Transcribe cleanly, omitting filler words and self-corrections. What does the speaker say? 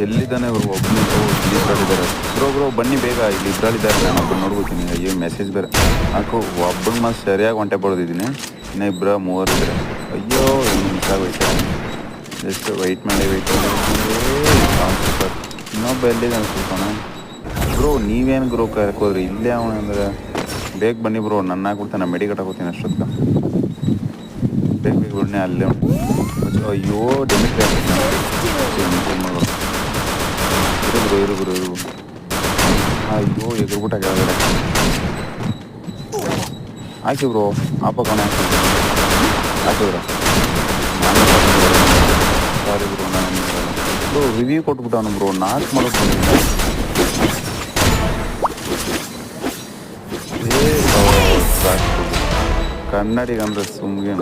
ಎಲ್ಲಿದ್ದಾನೆ ಬ್ರೋ? ಒಬ್ಬನೇ ಇಲ್ಲಿ ಇಬ್ಬರಿದ್ದಾರೆ ಬ್ರೋ ಬನ್ನಿ ಬೇಗ, ಇಲ್ಲಿ ಇಬ್ಬರಲ್ಲಿದ್ದಾರೆ. ನಾನು ಒಬ್ಬರು ನೋಡ್ಬೋತೀನಿ. ಅಯ್ಯೋ ಮೆಸೇಜ್ ಬೇರೆ ಹಾಕು. ಒಬ್ಬನ ಮಾತು ಸರಿಯಾಗಿ ಹೊಂಟೆ ಬರೋದಿದ್ದೀನಿ, ಇನ್ನು ಇಬ್ಬರ ಮೂವರು ಇದ್ದಾರೆ. ಅಯ್ಯೋ ನಿಮಿಷ ಆಗೋಯ್ತು. ಜಸ್ಟ್ ವೆಯ್ಟ್ ಮಾಡಿ ಸರ್. ಇನ್ನೊಬ್ಬ ಎಲ್ಲಿದ್ದಾನೆ ಸ್ವಲ್ಪಣ ಬ್ರೋ? ನೀವೇನು ಬ್ರೋ ಕರ್ಕೋದ್ರಿ? ಇಲ್ಲೇ ಅವನ ಅಂದರೆ ಬೇಗ ಬನ್ನಿ ಬ್ರೋ. ನನ್ನ ಹಾಕ್ಬಿಡ್ತಾನೆ, ಮೆಡಿಕಟ್ ಹಾಕೋತೀನಿ ಅಷ್ಟೊತ್ತ. ಬೇಗ ಬಿಡ್ನೆ ಅಲ್ಲೇ. ಅಯ್ಯೋ ಡೆಮಿಟ್ ಇರು. ಅಯ್ಯೋ ಎಗ್ರುಬಿಟ್ಟ ಕೆಳಗಡೆ ಹಾಕಿ ಬ್ರೋ. ಹಾಕೋಣ ಹಾಕಿ ಬ್ರೋ. ಸಾರಿ ಬ್ರೋ, ನಾನು ಬ್ರೋ ರಿವ್ಯೂ ಕೊಟ್ಬಿಟ್ಟವನು ಬ್ರೋ. ನಾಲ್ಕು ಮಾಡೋದು ಕನ್ನಡಿಗಂದ್ರೆ ಸುಮ್ಗೆ